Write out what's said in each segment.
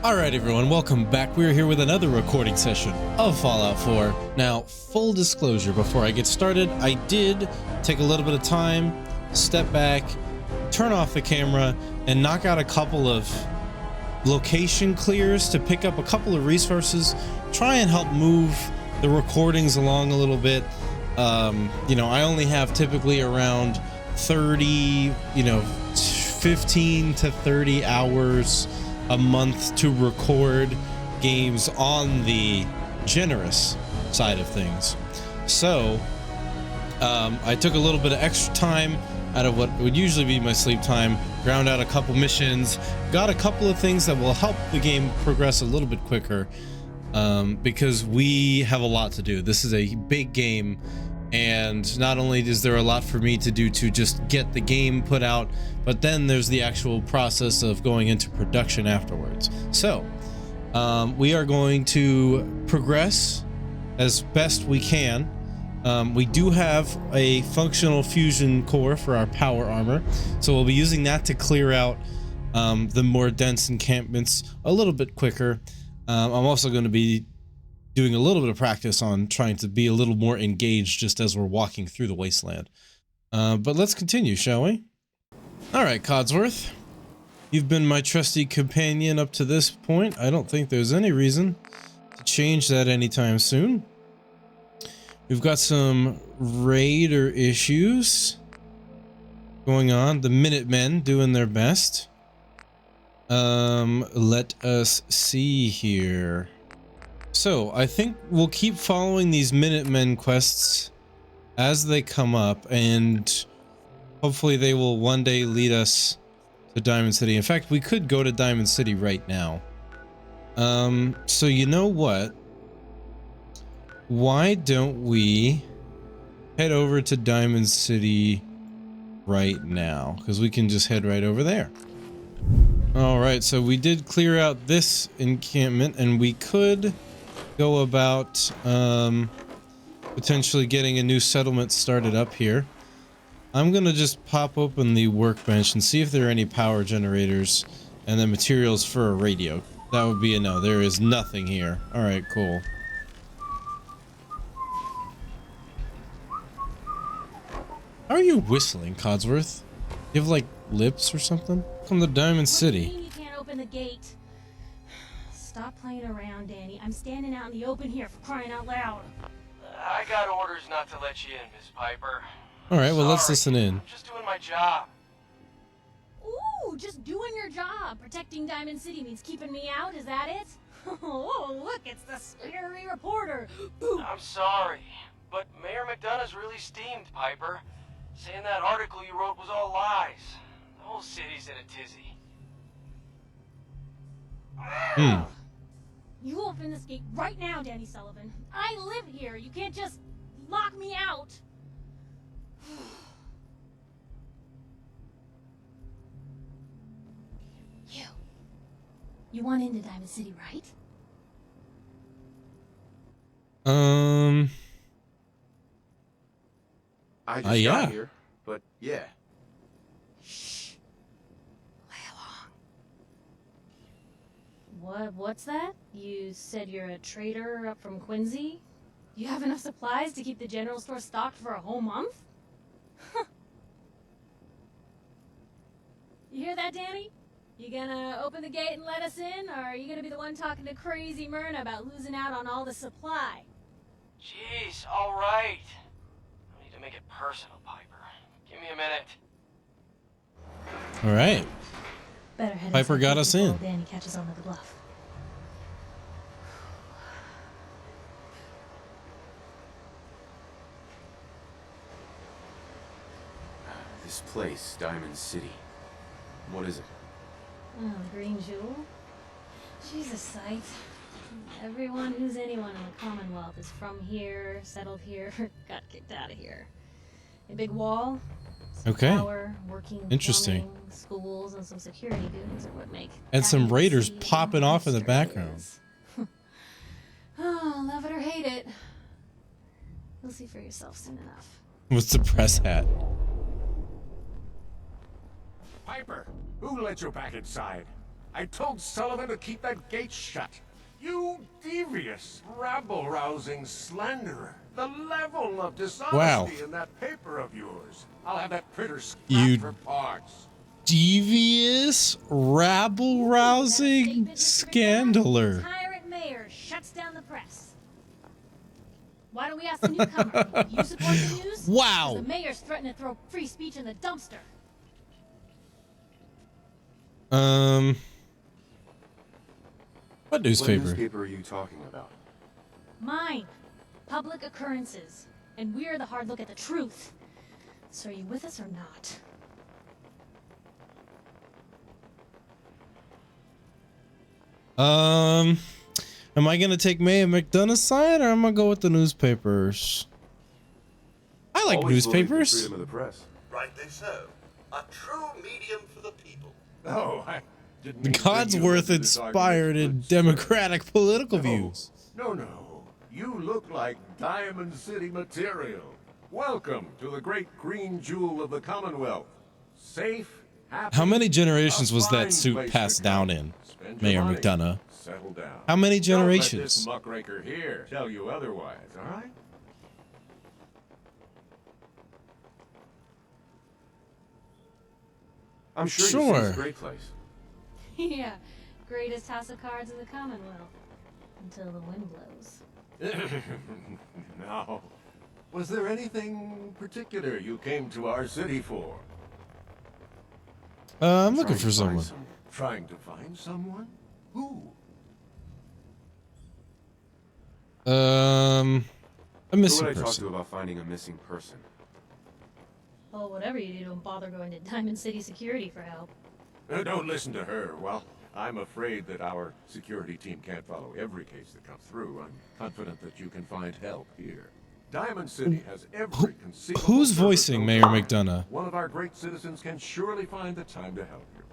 Alright everyone, welcome back. We're here with another recording session of Fallout 4. Now, full disclosure, before I get started, I did take a little bit of time, step back, turn off the camera, and knock out a couple of location clears to pick up a couple of resources, try and help move the recordings along a little bit. I only have typically around 30, 15 to 30 hours a month to record games on the generous side of things. So I took a little bit of extra time out of what would usually be my sleep time, ground out a couple missions, got a couple of things that will help the game progress a little bit quicker, because we have a lot to do. This is a big game, and not only is there a lot for me to do to just get the game put out, but then there's the actual process of going into production afterwards. So we are going to progress as best we can. We do have a functional fusion core for our power armor, so we'll be using that to clear out the more dense encampments a little bit quicker. I'm also going to be doing a little bit of practice on trying to be a little more engaged just as we're walking through the wasteland. But let's continue, shall we? All right, Codsworth. You've been my trusty companion up to this point. I don't think there's any reason to change that anytime soon. We've got some raider issues going on. The Minutemen doing their best. Let us see here. So I think we'll keep following these Minutemen quests as they come up, and hopefully they will one day lead us to Diamond City. In fact, we could go to Diamond City right now. So you know what? Why don't we head over to Diamond City right now? Because we can just head right over there. All right, so we did clear out this encampment, and we could go about potentially getting a new settlement started up here. I'm gonna just pop open the workbench and see if there are any power generators and then materials for a radio. That would be a no. There is nothing here. All right, cool. How are you whistling, Codsworth? You have like lips or something? From the Diamond City. What do you mean you can't open the gate? Stop playing around, Danny. I'm standing out in the open here, for crying out loud. I got orders not to let you in, Miss Piper. All right, well, let's Sorry. listen in. I'm just doing my job. Ooh, just doing your job. Protecting Diamond City means keeping me out, is that it? Oh, look, it's the scary reporter. Boom. I'm sorry, but Mayor McDonough's really steamed, Piper. Saying that article you wrote was all lies. The whole city's in a tizzy. You open this gate right now, Danny Sullivan. I live here. You can't just lock me out. You want into Diamond City, right? I just yeah. got here, but yeah. Shh. Play along. What's that? You said you're a trader up from Quincy? You have enough supplies to keep the general store stocked for a whole month? You hear that, Danny? You gonna open the gate and let us in, or are you gonna be the one talking to crazy Myrna about losing out on all the supply? Jeez, all right. I need to make it personal, Piper. Give me a minute. All right. Better head Piper got us in. Danny catches on to the bluff. This place, Diamond City. What is it? Oh, the Green Jewel? She's a sight. Everyone who's anyone in the Commonwealth is from here, settled here, got kicked out of here. A big wall, some Okay. power, working Interesting. plumbing, schools, and some security dudes are what make And some Diamond raiders City popping the off in the monster it background. is. Oh, love it or hate it. You'll see for yourself soon enough. What's the press hat? Piper, who let you back inside? I told Sullivan to keep that gate shut. You devious, rabble-rousing slanderer. The level of dishonesty in that paper of yours. I'll have that printer You- scrapped for parts. Devious, rabble-rousing scandaler. Tyrant mayor shuts down the press. Why don't we ask the newcomer? You support the news? Wow. The mayor's threatening to throw free speech in the dumpster. What What newspaper? newspaper are you talking about? Mine. Public occurrences. And we're the hard look at the truth. So are you with us or not? Am I gonna take Mayor McDonough's side, or am I gonna go with the newspapers? I like Always believed in newspapers. freedom of the press. Rightly so. A true medium for the people. Oh, I didn't mean to bring you Codsworth into this inspired in argument, but, democratic political no, views. No. You look like Diamond City material. Welcome to the great green jewel of the Commonwealth. Safe, happy. How many generations a was fine that suit place passed to down come. in, Spend your Mayor money. McDonough? Settle down. How many Don't let this generations? muckraker here tell you otherwise, all right? I'm sure Sure. you see it's a great place. Yeah. Greatest house of cards in the Commonwealth. Until the wind blows. Now, was there anything particular you came to our city for? I'm looking Trying for to find someone. some- Trying to find someone? Who? A Who missing would I talk to person. about finding a missing person? Well, whatever you do, don't bother going to Diamond City Security for help. Don't listen to her. Well, I'm afraid that our security team can't follow every case that comes through. I'm confident that you can find help here. Diamond City has every conceivable Who's service voicing Mayor provided. McDonough? One of our great citizens can surely find the time to help you.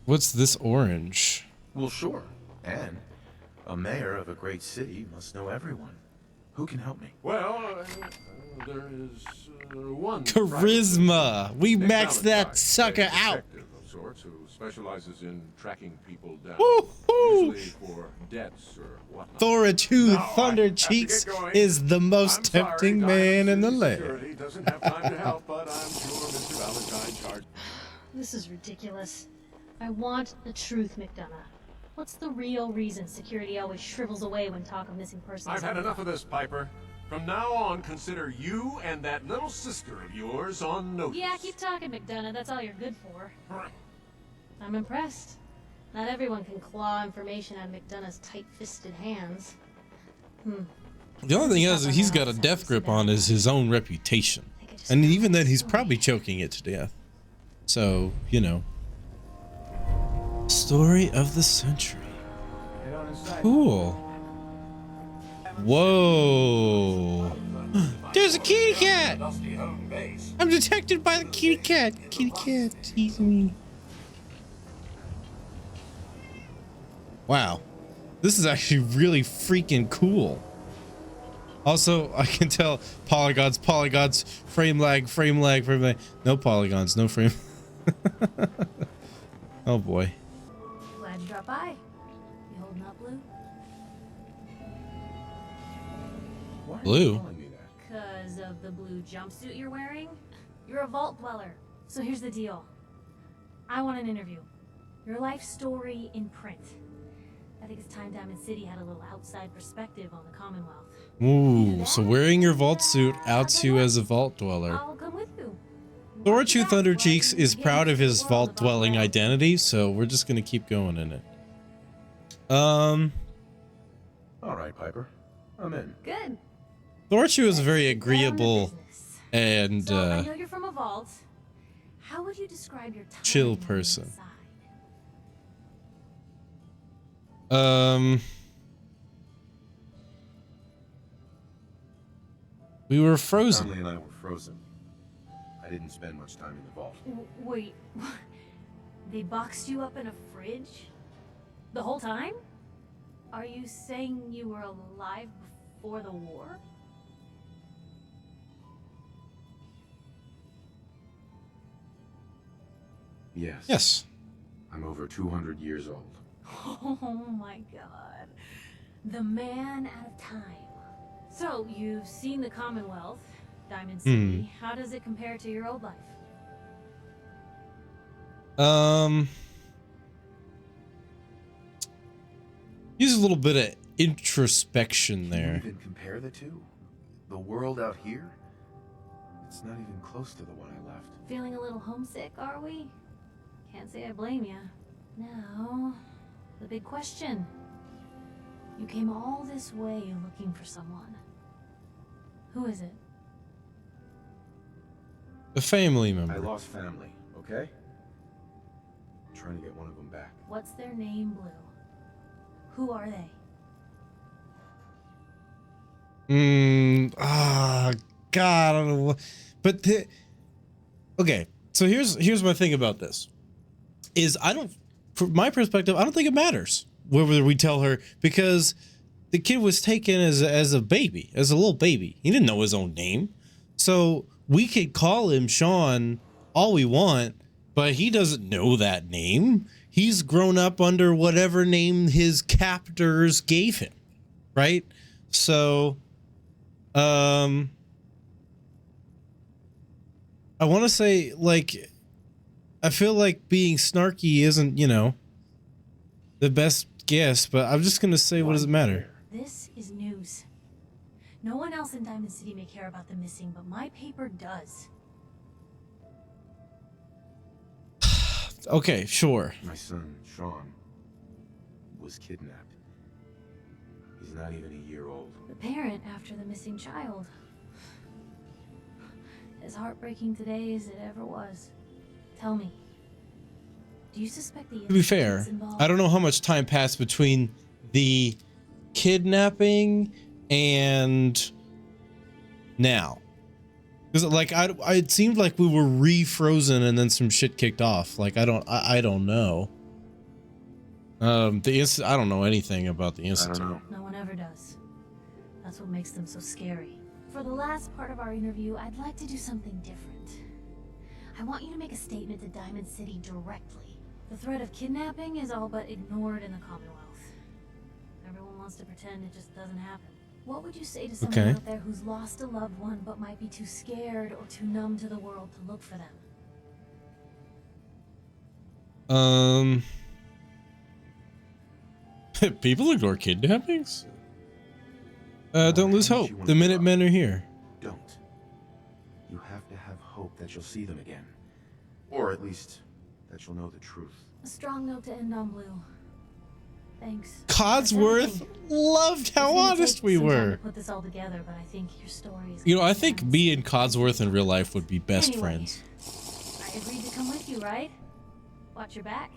What's this orange? Well, sure. And a mayor of a great city must know everyone. Who can help me? Well, there is one Charisma. We Nick maxed that Valentine, sucker a out. detective of sorts who specializes in tracking people down, Woo-hoo! usually for debts or whatnot. Thorichu Now, I Thunder have to Cheeks get going. is the most I'm sorry, tempting Diamond man in the City land. Security doesn't have time to help, but I'm sure Mr. Valentine charged. This is ridiculous. I want the truth, McDonough. What's the real reason security always shrivels away when talk of missing persons? I've had enough of this, Piper. From now on, consider you and that little sister of yours on notice. Yeah, keep talking, McDonough. That's all you're good for. I'm impressed. Not everyone can claw information out of McDonough's tight-fisted hands. The only thing is, he's got a death grip on is his own reputation. And even then, he's probably choking it to death. So, you know. Story of the century. Head on inside. Cool. Whoa. There's a kitty cat. Dusty home base. I'm detected by the kitty cat. Kitty cat teasing me. Wow. This is actually really freaking cool. Also, I can tell polygons, frame lag. No polygons, no frame. Oh boy. Glad you dropped by. You holding up, Blue? Why are Blue? you calling me that? Because of the blue jumpsuit you're wearing? You're a vault dweller. So here's the deal. I want an interview. Your life story in print. I think it's time Diamond City had a little outside perspective on the Commonwealth. Ooh, so wearing your vault suit outs you as a vault dweller. I'll come with you. Thorichu Thunder Cheeks is proud of his vault dwelling identity, so we're just gonna keep going in it. All right, Piper. I'm in. Good. Thorichu is a very Down to agreeable business. and So I know you're from a vault. How would you describe your time chill on the person. inside? We were frozen. Conley and I were frozen. I didn't spend much time in the vault. Wait, they boxed you up in a fridge? The whole time? Are you saying you were alive before the war? Yes. Yes. I'm over 200 years old. Oh my god. The man out of time. So, you've seen the Commonwealth, Diamond City. How does it compare to your old life? Use a little bit of introspection Can you there. even compare the two? The world out here? It's not even close to the one I left. Feeling a little homesick, are we? Can't say I blame you. Now, the big question. You came all this way looking for someone. Who is it? A family I member. lost family, okay? I'm trying to get one of them back. What's their name, Blue? Who are they? God, I don't know what, but okay. So here's my thing about this. Is from my perspective, I don't think it matters whether we tell her, because the kid was taken as a baby, as a little baby. He didn't know his own name. So we could call him Sean all we want, but he doesn't know that name. He's grown up under whatever name his captors gave him, right? So, I want to say, like, I feel like being snarky isn't, the best guess, but I'm just going to say, what does it matter? This is news. No one else in Diamond City may care about the missing, but my paper does. Okay, sure. My son, Sean, was kidnapped. He's not even a year old. The parent after the missing child. As heartbreaking today as it ever was. Tell me, do you suspect the To be fair, involved? I don't know how much time passed between the kidnapping and now. Because like it seemed like we were refrozen and then some shit kicked off. Like I don't know. I don't know anything about the I incident. don't know. No one ever does. That's what makes them so scary. For the last part of our interview, I'd like to do something different. I want you to make a statement to Diamond City directly. The threat of kidnapping is all but ignored in the Commonwealth. Everyone wants to pretend it just doesn't happen. What would you say to someone Okay. out there who's lost a loved one but might be too scared or too numb to the world to look for them? People ignore kidnappings? Don't lose How much hope. you wanna The give Minutemen up? are here. Don't. You have to have hope that you'll see them again. Or at least, that you'll know the truth. A strong note to end on, Blue. Thanks. Codsworth That's everything. loved It's how gonna honest take we some time were. to put this all together, but I think your story is. I think me and Codsworth in real life would be best Anyway, friends. I agreed to come with you, right? Watch your back.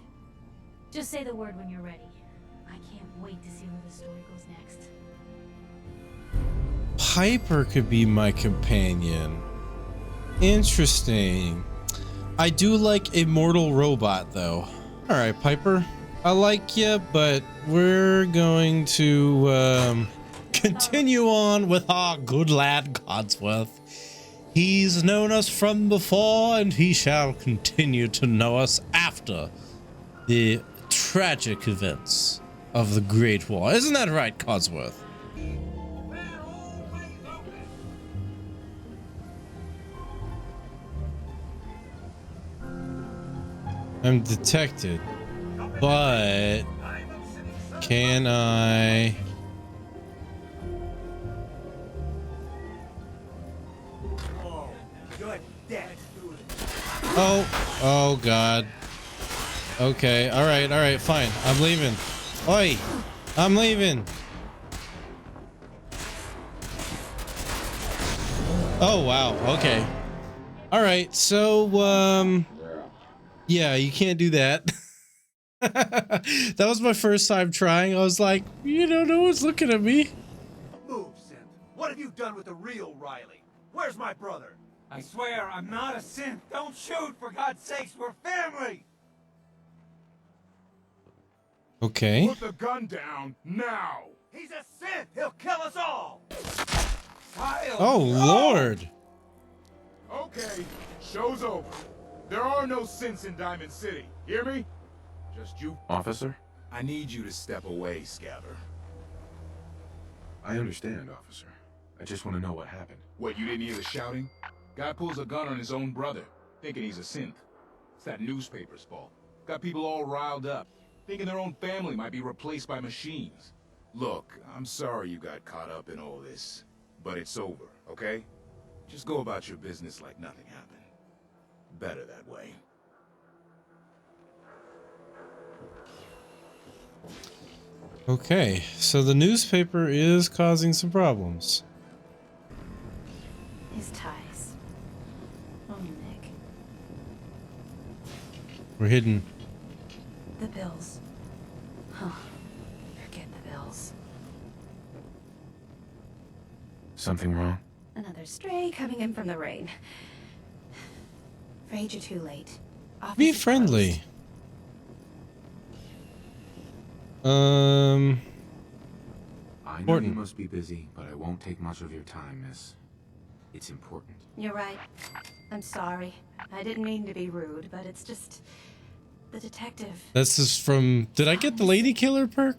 Just say the word when you're ready. I can't wait to see where the story goes next. Piper could be my companion. Interesting. I do like Immortal Robot, though. All right, Piper. I like you, but we're going to continue on with our good lad Codsworth. He's known us from before, and he shall continue to know us after the tragic events of the Great War. Isn't that right, Codsworth? I'm detected, but can I? Oh God. Okay, all right, fine. I'm leaving. Oi, I'm leaving. Oh wow. Okay. All right. So yeah, you can't do that. That was my first time trying. I was like, no one's looking at me. Move, Synth. What have you done with the real Riley? Where's my brother? I swear I'm not a synth. Don't shoot, for God's sakes. We're family. Okay. Put the gun down now. He's a synth. He'll kill us all. Kyle. Oh Lord. Okay, show's over. There are no synths in Diamond City. Hear me? Just you. Officer? I need you to step away, Scabber. I understand, officer. I just want to know what happened. What, you didn't hear the shouting? Guy pulls a gun on his own brother, thinking he's a synth. It's that newspaper's fault. Got people all riled up, thinking their own family might be replaced by machines. Look, I'm sorry you got caught up in all this, but it's over, okay? Just go about your business like nothing happened. Better that way. Okay, so the newspaper is causing some problems. His ties. Oh, Nick. We're hidden. The bills. Oh, forget the bills. Something wrong? Another stray coming in from the rain. Afraid you're too late. Office Be is friendly. I know you Important. must be busy, but I won't take much of your time, miss. It's important. closed. You're right. I'm sorry. I didn't mean to be rude, but it's just... the detective. That's just from... Did I get the lady killer perk?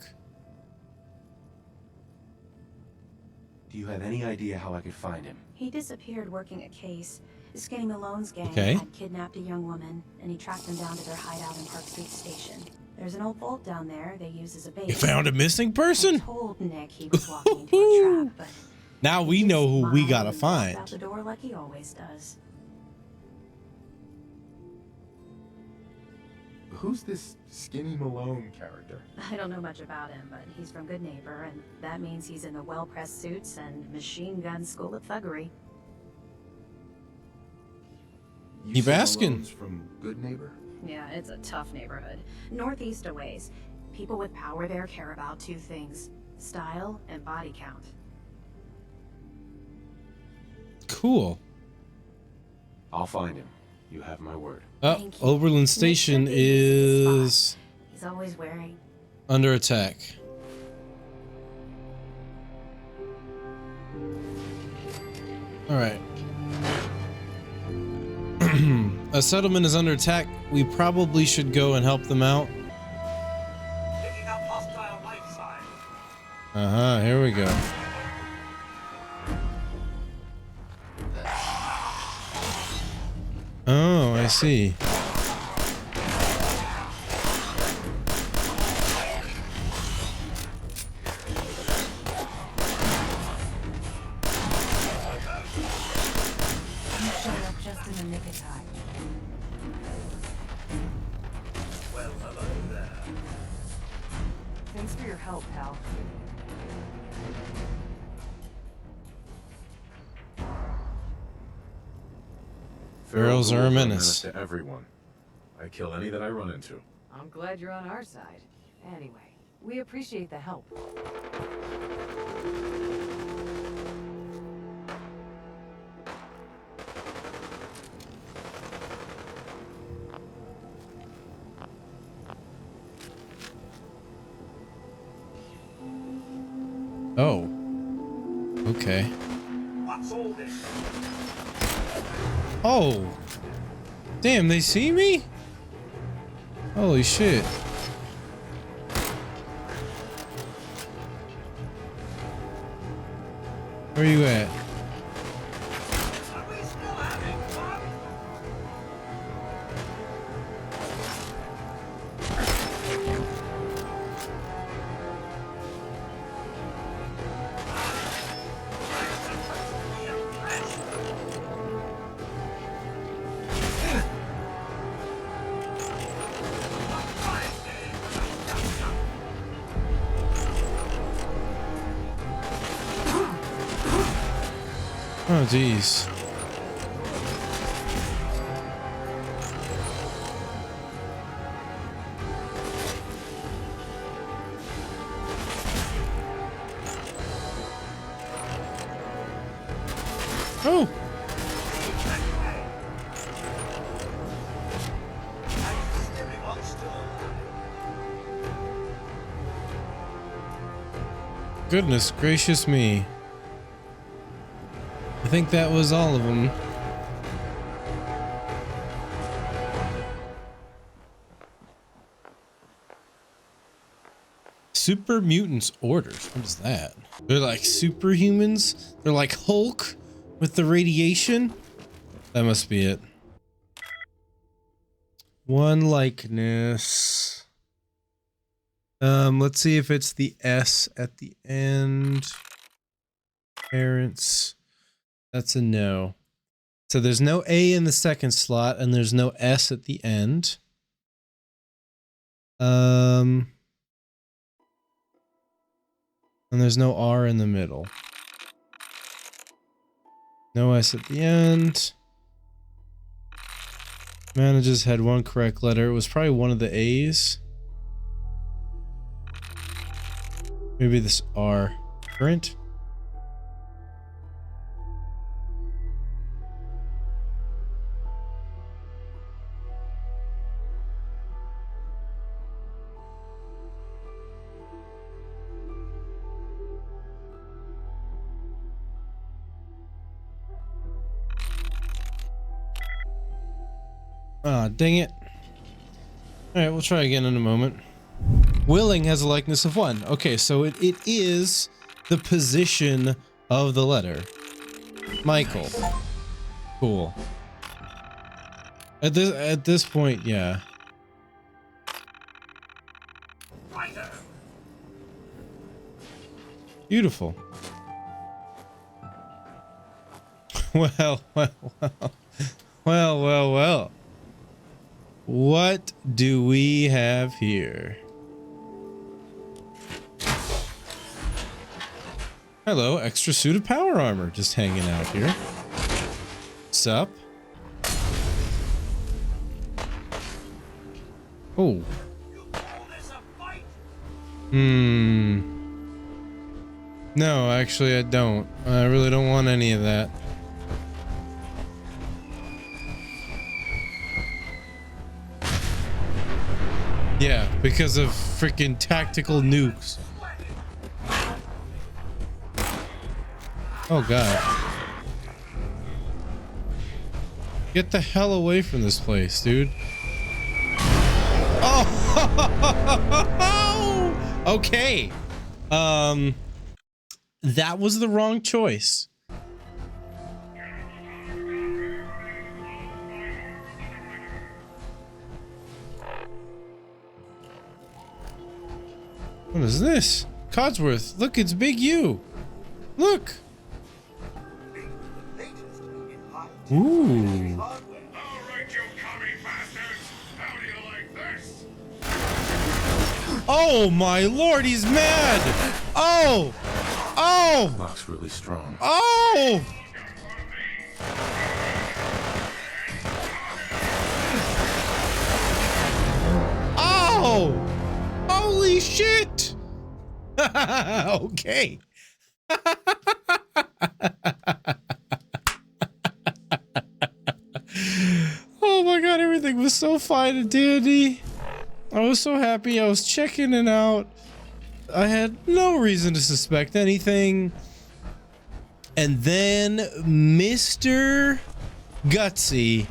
Do you have any idea how I could find him? He disappeared working a case. Skinny Malone's gang Okay. had kidnapped a young woman, and he tracked them down to their hideout in Park Street Station. There's an old vault down there they use as a base. You found a missing I person? told Nick he was walking into a trap, but Now we he know just who we smiled gotta and walked out find. the door like he always does. Who's this Skinny Malone character? I don't know much about him, but he's from Good Neighbor, and that means he's in the well-pressed suits and machine gun school of thuggery. You Keep said asking. Malone's from Good Neighbor? Yeah, it's a tough neighborhood. Northeast a ways. People with power there care about two things: style and body count. Cool. I'll find him. You have my word. Oh, Thank you. Oberlin Station Nick should be in his is spot. He's always wearing... under attack. All right. A settlement is under attack. We probably should go and help them out. Picking up hostile life signs. Uh-huh, here we go. Oh, I see. You showed up just in the nick of time. Well, hello there. Thanks for your help, pal. Pharaohs are a menace. To everyone. I kill any that I run into. I'm glad you're on our side. Anyway, we appreciate the help. Oh. Okay. What's all this? Oh. Damn, they see me? Holy shit. Where you at? Are we still having fun? Oh, jeez. Oh! Everyone's still alive. Goodness gracious me. I think that was all of them. Super mutants orders. What is that? They're like superhumans. They're like Hulk with the radiation. That must be it. One likeness. Let's see if it's the S at the end. Parents. That's a no. So there's no A in the second slot and there's no S at the end. And there's no R in the middle. No S at the end. Manages had one correct letter. It was probably one of the A's. Maybe this R. Current? Ah, dang it. Alright, we'll try again in a moment. Willing has a likeness of 1. Okay, so it is the position of the letter. Michael. Cool. At this point, yeah. Beautiful. Well. What do we have here? Hello, extra suit of power armor just hanging out here. Sup? Oh. No, actually I don't. I really don't want any of that. Yeah, because of freaking tactical nukes. Oh god. Get the hell away from this place, dude. Oh! Okay. That was the wrong choice. What is this? Codsworth, look, it's Big U. Look. Ooh. Oh my lord, he's mad. Oh. Oh. Lock's really strong. Oh. Oh. Holy shit! Okay. Oh my god, everything was so fine and dandy. I was so happy. I was checking it out. I had no reason to suspect anything. And then Mr. Gutsy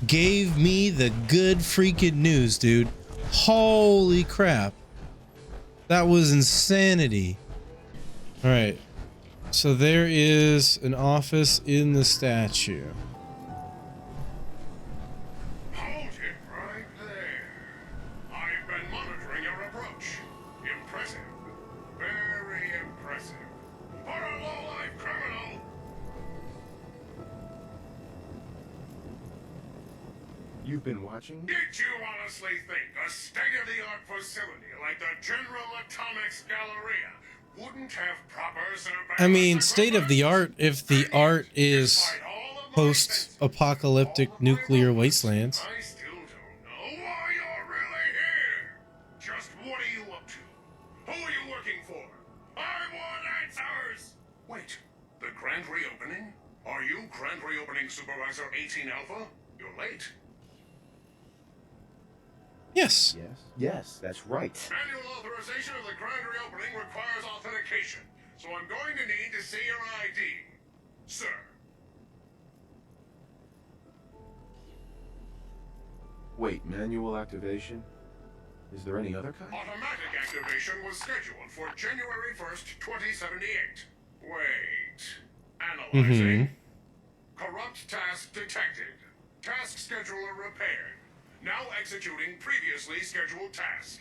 gave me the good freaking news, dude. Holy crap. That was insanity. All right. So there is an office in the statue. Hold it right there. I've been monitoring your approach. Impressive. Very impressive. For a low-life criminal. You've been watching? Did you honestly think a state-of-the-art facility like the General Atomics Galleria wouldn't have proper surveillance? I mean, state of the art if the art is post-apocalyptic nuclear wastelands. I still don't know why you're really here. Just what are you up to? Who are you working for? I want answers! Wait, the grand reopening? Are you grand reopening Supervisor 18 Alpha? You're late. Yes. Yes, that's right. Annual authorization of the grand reopening requires authentication, so I'm going to need to see your ID, sir. Wait, manual activation? Is there any other kind? Automatic activation was scheduled for January 1st, 2078. Wait. Analyzing. Corrupt task detected. Task scheduler repaired. Now executing previously scheduled task.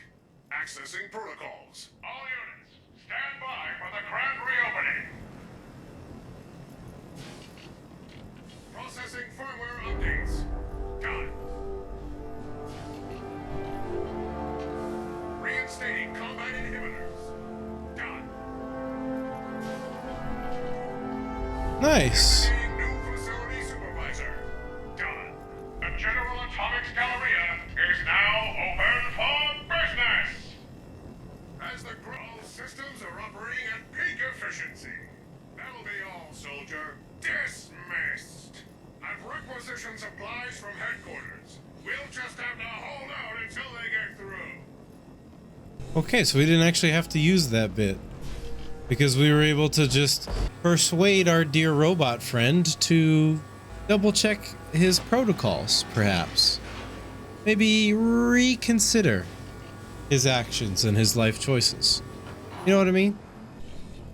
Accessing protocols. All units, stand by for the grand reopening. Processing firmware updates. Done. Reinstating combat inhibitors. Done. Nice. Reinstating new facility supervisor. Done. The General Atomics Galleria is now open for business. As the all systems are operating at peak efficiency. That'll be all, soldier. Dismissed. I've requisitioned supplies from headquarters. We'll just have to hold out until they get through. Okay, so we didn't actually have to use that bit because we were able to just persuade our dear robot friend to double check his protocols, perhaps. Maybe reconsider his actions and his life choices. You know what I mean?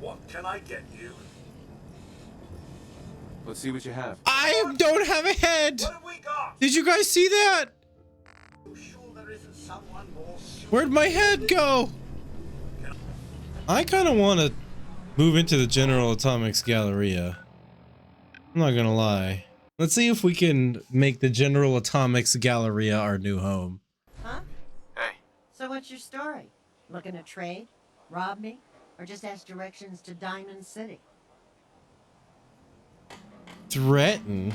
What can I get you? Let's see what you have. I don't have a head! What have we got? Did you guys see that? You sure there isn't someone more suitable? Where'd my head go? I kind of want to move into the General Atomics Galleria. I'm not gonna lie. Let's see if we can make the General Atomics Galleria our new home. Huh? Hey. So what's your story? Looking to trade? Rob me? Or just ask directions to Diamond City? Threaten?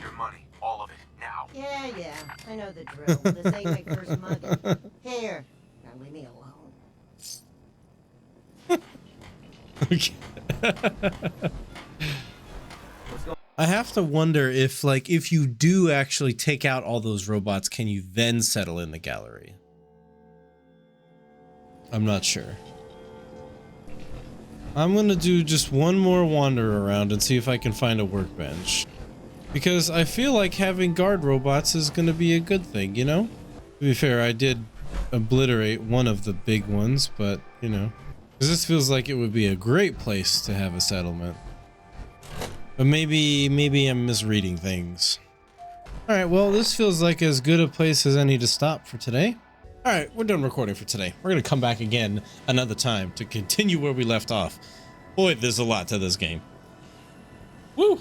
Your money. All of it. Now. Yeah, I know the drill. This ain't my first mugging. Here. Now leave me alone. Okay. I have to wonder if, like, if you do actually take out all those robots, can you then settle in the gallery? I'm not sure. I'm gonna do just one more wander around and see if I can find a workbench. Because I feel like having guard robots is gonna be a good thing, you know? To be fair, I did obliterate one of the big ones, but, you know. Because this feels like it would be a great place to have a settlement. But maybe I'm misreading things. Alright, well, this feels like as good a place as any to stop for today. Alright, we're done recording for today. We're gonna come back again another time to continue where we left off. Boy, there's a lot to this game. Woo!